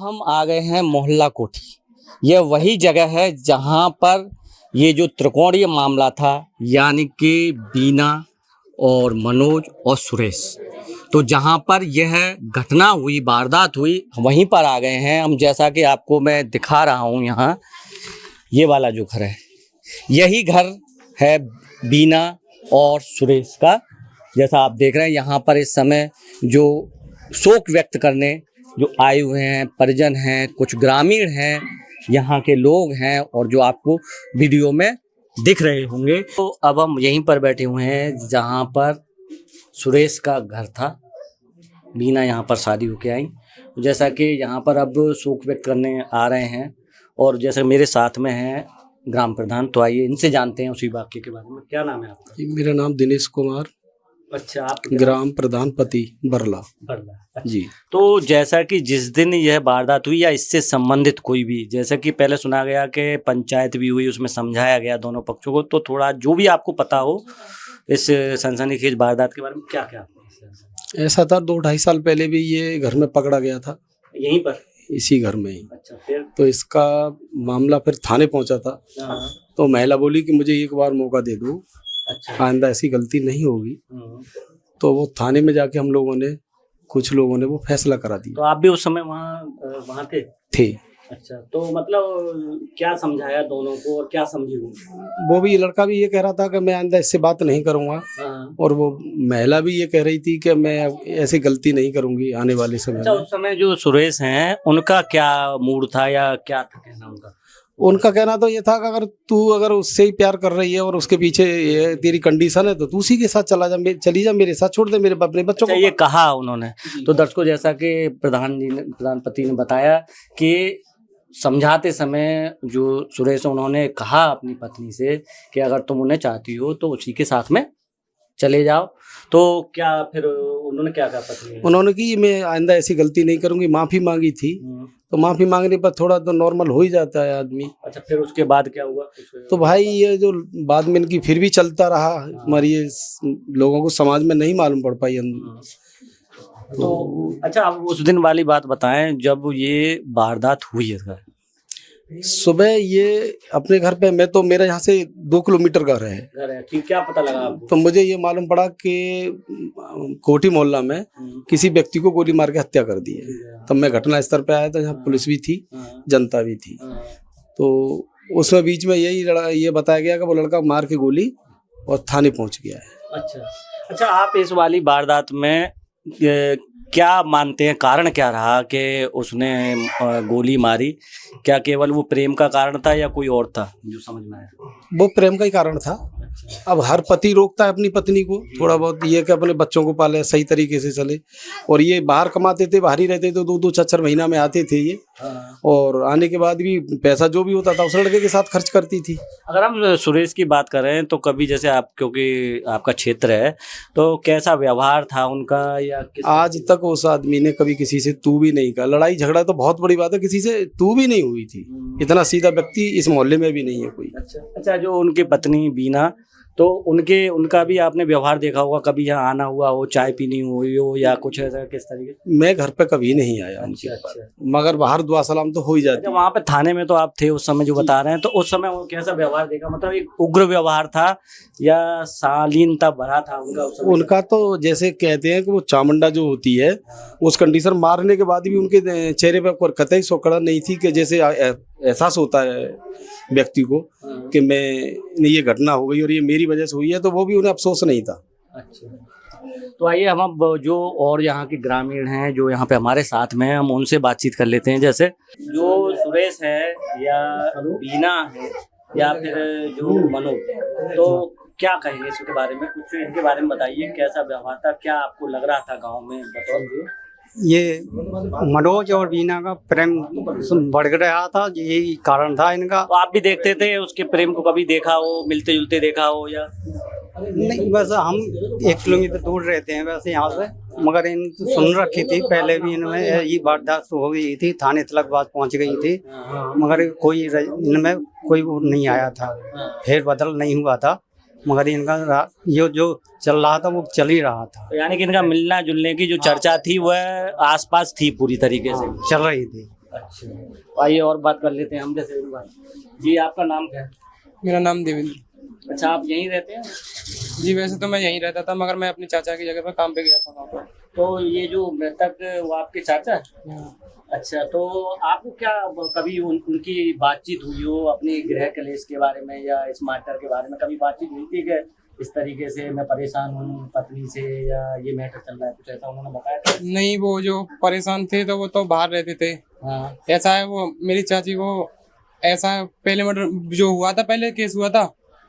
हम आ गए हैं मोहल्ला कोठी। यह वही जगह है जहां पर ये जो त्रिकोणीय मामला था, यानी कि बीना और मनोज और सुरेश, तो जहां पर यह घटना हुई, वारदात हुई, वहीं पर आ गए हैं हम। जैसा कि आपको मैं दिखा रहा हूं, यहाँ ये वाला जो घर है, यही घर है बीना और सुरेश का। जैसा आप देख रहे हैं, यहाँ पर इस समय जो शोक व्यक्त करने जो आए हुए हैं, परिजन हैं, कुछ ग्रामीण हैं, यहाँ के लोग हैं, और जो आपको वीडियो में दिख रहे होंगे। तो अब हम यहीं पर बैठे हुए हैं जहाँ पर सुरेश का घर था। बीना यहाँ पर शादी होके आई। जैसा कि यहाँ पर अब शोक व्यक्त करने आ रहे हैं, और जैसे मेरे साथ में हैं ग्राम प्रधान, तो आइए इनसे जानते हैं उसी वाक्य के बारे में। क्या नाम है आपका? मेरा नाम दिनेश कुमार। अच्छा, आप ग्राम प्रधान पति बरला। अच्छा। जी। तो जैसा कि जिस दिन यह वारदात हुई, या इससे संबंधित कोई भी, जैसा कि पहले सुना गया कि पंचायत भी हुई, उसमें समझाया गया दोनों पक्षों को, तो थोड़ा जो भी आपको पता हो इस सनसनीखेज वारदात के बारे में, क्या क्या? ऐसा था 2-2.5 साल पहले भी ये घर में पकड़ा गया था, यहीं पर, इसी घर में ही। अच्छा, फिर? तो इसका मामला फिर थाने पहुंचा था। तो महिला बोली कि मुझे एक बार मौका दे दो, अच्छा, आइंदा ऐसी गलती नहीं होगी। तो वो थाने में जाके हम लोगों ने, कुछ लोगों ने वो फैसला करा दिया। तो आप भी उस समय वहाँ थे? अच्छा, तो मतलब क्या समझाया दोनों को, और क्या समझी वो भी, लड़का भी ये कह रहा था कि मैं आइंदा इससे बात नहीं करूंगा, और वो महिला भी ये कह रही थी कि मैं ऐसी गलती नहीं करूंगी आने वाले समय में। अच्छा, उस समय जो सुरेश हैं, उनका क्या मूड था, या क्या था कहना उनका? उनका कहना तो ये था कि अगर उससे ही प्यार कर रही है और उसके पीछे ये तेरी कंडीशन है, तो तू उसी के साथ चली जा, मेरे साथ छोड़ दे, मेरे अपने बच्चों को। ये कहा उन्होंने। तो दर्शकों, जैसा कि प्रधानपति ने बताया कि समझाते समय जो सुरेश, उन्होंने कहा अपनी पत्नी से कि अगर तुम उन्हें चाहती हो तो उसी के साथ में चले जाओ। तो क्या फिर उन्होंने क्या कहा पत्नी? उन्होंने कि मैं आइंदा ऐसी गलती नहीं करूंगी, माफी मांगी थी। तो माफी मांगने पर थोड़ा तो नॉर्मल हो ही जाता है आदमी। अच्छा, फिर उसके बाद क्या हुआ? तो भाई ये जो बाद में इनकी फिर भी चलता रहा, हमारी ये लोगों को समाज में नहीं मालूम पड़ पाई। तो अच्छा, आप उस दिन वाली बात बताएं जब ये वारदात हुई है। सुबह ये अपने घर पे, मैं तो, मेरा यहाँ से 2 किलोमीटर घर है। ठीक, क्या पता लगा आपको? तो मुझे ये मालूम पड़ा कि कोठी मोहल्ला में किसी व्यक्ति को गोली मार के हत्या कर दी है। तब मैं घटना स्थल पे आया था, जहाँ पुलिस भी थी, जनता भी थी। तो उसमें बीच में ये बताया गया कि वो लड़का मार के गोली और थाने पहुंच गया है। अच्छा, आप इस वाली वारदात में क्या मानते हैं, कारण क्या रहा कि उसने गोली मारी? क्या केवल वो प्रेम का कारण था, या कोई और था जो समझ में आया? वो प्रेम का ही कारण था। अब हर पति रोकता है अपनी पत्नी को थोड़ा बहुत, ये कि अपने बच्चों को पाले, सही तरीके से चले। और ये बाहर कमाते थे, बाहर ही रहते थे, 2-2 4-4 महीना में आते थे ये। और आने के बाद भी पैसा जो भी होता था उस लड़के के साथ खर्च करती थी। अगर हम सुरेश की बात करें तो कभी, जैसे आप, क्योंकि आपका क्षेत्र है, तो कैसा व्यवहार था उनका? या आज तक उस आदमी ने कभी किसी से तू भी नहीं कहा। लड़ाई झगड़ा तो बहुत बड़ी बात है, किसी से तू भी नहीं हुई थी। इतना सीधा व्यक्ति इस मोहल्ले में भी नहीं है कोई। अच्छा, जो उनकी पत्नी बीना, तो उनका भी आपने व्यवहार देखा होगा, कभी यहाँ आना हुआ हो, चाय पीनी हुई हो, या कुछ ऐसा किस तरीके? मैं घर पे कभी नहीं आया उनके पास, मगर बाहर दुआ सलाम तो हो ही जाती है। वहाँ पे थाने में तो आप थे उस समय, जो बता रहे हैं, तो उस समय वो कैसा व्यवहार देखा? मतलब एक उग्र व्यवहार था या शालीनता भरा था उनका? तो जैसे कहते हैं कि वो चामुंडा जो होती है, उस कंडीशन मारने के बाद भी उनके चेहरे पर कतई सोकड़ा नहीं थी, कि जैसे एहसास होता है व्यक्ति को कि मैं, ये घटना हो गई और ये मेरी वजह से हुई है, तो वो भी उन्हें अफसोस नहीं था। अच्छा, तो आइए हम अब जो और यहाँ के ग्रामीण हैं जो यहाँ पे हमारे साथ में हैं, हम उनसे बातचीत कर लेते हैं। जैसे जो सुरेश है, या बीना है, या फिर जो मनोज, तो क्या कहेंगे इसके बारे में? कुछ इनके बारे में बताइए, कैसा व्यवहार था, क्या आपको लग रहा था गाँव में? बताइए। ये मनोज और बीना का प्रेम बढ़ रहा था, यही कारण था इनका। तो आप भी देखते थे उसके प्रेम को? कभी देखा हो, मिलते जुलते देखा हो? या नहीं, बस हम 1 किलोमीटर दूर रहते हैं वैसे यहाँ से, मगर इन सुन रखी थी पहले भी, इनमें ये वारदात हो गई थी, थाने तक बात पहुँच गई थी, मगर कोई इनमें कोई नहीं आया था, फेर बदल नहीं हुआ था, मगर इनका ये जो चल रहा था वो चल ही रहा था। तो यानी कि इनका मिलना जुलने की जो चर्चा थी वह आसपास थी, पूरी तरीके से चल रही थी। अच्छा, आइए और बात कर लेते हैं हम जैसे भी बात। जी आपका नाम क्या है? मेरा नाम देवेंद्र। अच्छा, आप यहीं रहते हैं? जी वैसे तो मैं यहीं रहता था, मगर मैं अपने चाचा की जगह पर काम पे गया था वहाँ पर। तो ये जो मृतक वो आपके चाचा है? अच्छा, तो आपको क्या कभी उनकी बातचीत हुई हो अपने गृह कलेश के बारे में या इस मैटर के बारे में कभी बातचीत हुई थी कि इस तरीके से मैं परेशान हूँ पत्नी से या ये मैटर चल रहा है, कुछ ऐसा उन्होंने बताया था? नहीं, वो जो परेशान थे तो वो तो बाहर रहते थे। हाँ। ऐसा है, वो मेरी चाची को ऐसा पहले मर्डर जो हुआ था, पहले केस हुआ था।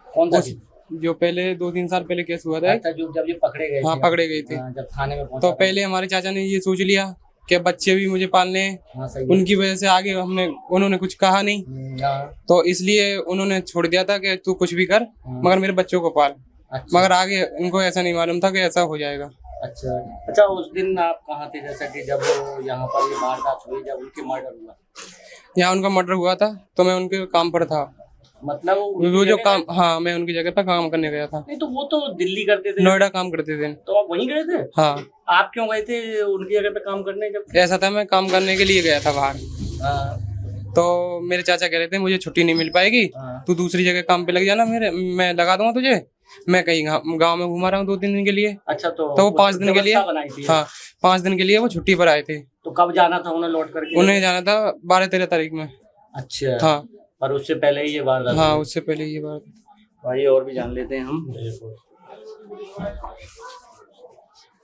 कौन सा चीज़? जो पहले 2-3 साल पहले केस हुआ था। अच्छा, जो जब ये पकड़े गए हाँ, थे? पकड़े गए थे। हाँ, जब थाने में पहुंचा तो पहले हमारे चाचा ने ये सोच लिया कि बच्चे भी मुझे पालने हैं। हाँ, सही है। उनकी वजह से आगे उन्होंने कुछ कहा नहीं, हाँ। तो इसलिए उन्होंने छोड़ दिया था कि तू कुछ भी कर मगर मेरे बच्चों को पाल। अच्छा। मगर आगे उनको ऐसा नहीं मालूम था कि ऐसा हो जाएगा। अच्छा अच्छा, उस दिन आप कहाँ थे जैसा कि जब वो यहाँ पर ये वारदात हुई, जब उनकी मर्डर हुआ? यहाँ उनका मर्डर हुआ था तो मैं उनके काम पर था। मतलब वो जो काम, हाँ मैं उनकी जगह पर काम करने गया था। नहीं तो वो तो दिल्ली करते थे, नोएडा काम करते थे। तो आप वहीं गए थे? हाँ। आप क्यों गए थे उनकी जगह पे काम करने? जब ऐसा था, मैं काम करने के लिए गया था बाहर। हाँ, तो मेरे चाचा कह रहे थे मुझे छुट्टी नहीं मिल पाएगी, हाँ। तू दूसरी जगह काम पे लग जाना, मैं लगा दूंगा तुझे। मैं कहीं गांव में घुमा रहा हूँ 2-3 दिन के लिए। अच्छा, तो वो 5 दिन के लिए, व्यवस्था बनाई थी? हाँ 5 दिन के लिए वो छुट्टी पर आए थे। तो कब जाना था उन्हें लौट करके? उन्हें जाना था 12-13 तारीख में। अच्छा। हाँ। पर उससे पहले ही ये वारदात हाँ, हुई? उससे पहले ये बात। भाई और भी जान लेते हैं हम।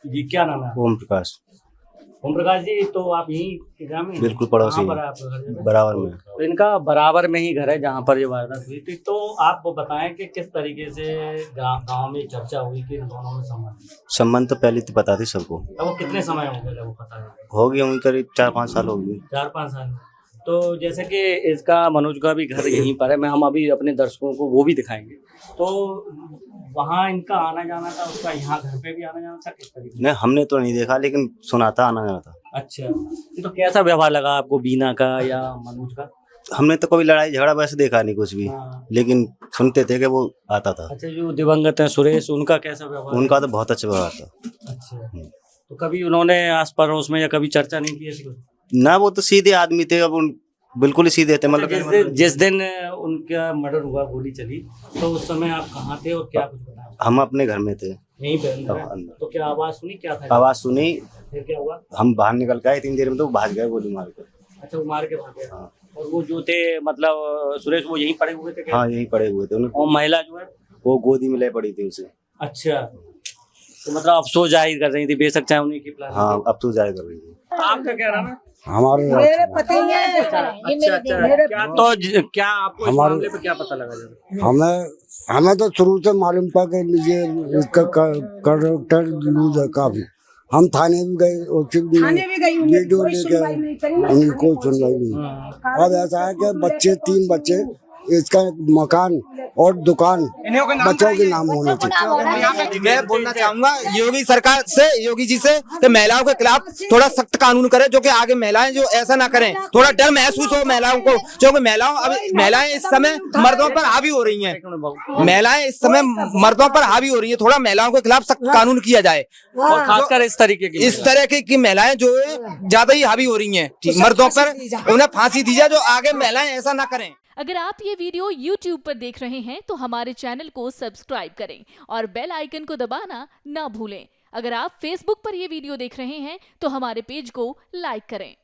जी क्या नाम है? ओम प्रकाश। ओम प्रकाश जी, तो आप यहीं के ग्राम में? बिल्कुल पड़ोसी कहाँ पर है आपका घर? बराबर में। तो इनका बराबर में ही घर है जहाँ पर ये वारदात हुई थी। तो आप बताएं कि किस तरीके से गांव में चर्चा हुई कि इन दोनों में संबंध तो पहले तो पता थी सबको। अब वो कितने समय हो गए जब वो पता है? हो गई होंगी करीब 4-5 साल हो गए। 4-5 साल। तो जैसे कि इसका मनोज का भी घर यहीं पर है, हम अभी अपने दर्शकों को वो भी दिखाएंगे। तो वहाँ इनका आना जाना था, उसका यहाँ घर पे भी आना जाना था, किस तरीके? नहीं, हमने तो नहीं देखा लेकिन सुना था आना जाना था। अच्छा, तो कैसा व्यवहार लगा आपको बीना का या मनोज का? हमने तो कभी लड़ाई झगड़ा वैसे देखा नहीं कुछ भी। हाँ। लेकिन सुनते थे कि वो आता था। अच्छा, जो दिवंगत है सुरेश, उनका कैसा व्यवहार? उनका तो बहुत अच्छा व्यवहार था। अच्छा, तो कभी उन्होंने आस पड़ोस में या कभी चर्चा नहीं की ऐसी? ना, वो तो सीधे आदमी थे। अब बिल्कुल ही सीधे थे। मतलब जिस दिन उनका मर्डर हुआ, गोली चली, तो उस समय आप कहाँ थे और क्या कुछ बताया? हम अपने घर में थे। यहीं पे अंदर? अंदर। तो क्या आवाज सुनी, क्या था? आवाज सुनी, फिर क्या हुआ? हम बाहर निकल के आए, 3 देर में तो वो भाग गए गोली मार के। अच्छा, वो मार के भाग गया। हाँ। और वो जो थे मतलब सुरेश, वो यहीं पड़े हुए थे क्या? हाँ, यहीं पड़े हुए थे। और महिला जो है वो गोदी में ले पड़ी थी उसे। अच्छा, तो मतलब अफसोस जाहिर कर रही थी, बेशक चाहे उन्हीं की प्लान। हाँ, अब तो जाया कर रही थी। आपका क्या नाम है? हमारे मेरे पति हैं। अच्छा, क्या आपको इस मामले पे क्या पता लगा? हमें तो शुरू से मालूम था कि ये इसका कैरेक्टर लूज है काफी। हम थाने भी गए, थाने भी गई, वीडियो कोई लेके सुनवाई नहीं करी। उन्हें कोई सुनवाई नहीं। अब ऐसा है कि 3 बच्चे, इसका मकान और दुकान बच्चों के नाम होने चाहिए। मैं बोलना चाहूंगा योगी सरकार से, योगी जी से, कि महिलाओं के खिलाफ थोड़ा सख्त कानून करे, जो कि आगे महिलाएं जो ऐसा ना करें। थोड़ा डर महसूस हो महिलाओं को, क्योंकि महिलाएं इस समय मर्दों पर हावी हो रही हैं। महिलाएं इस समय मर्दों पर हावी हो रही है। थोड़ा महिलाओं के खिलाफ सख्त कानून किया जाए, और खासकर इस तरीके की महिलाएं जो है ज्यादा ही हावी हो रही हैं मर्दों पर, उन्हें फांसी दी जाए, जो आगे महिलाएं ऐसा ना करें। अगर आप ये वीडियो YouTube पर देख रहे हैं तो हमारे चैनल को सब्सक्राइब करें और बेल आइकन को दबाना ना भूलें। अगर आप Facebook पर ये वीडियो देख रहे हैं तो हमारे पेज को लाइक करें।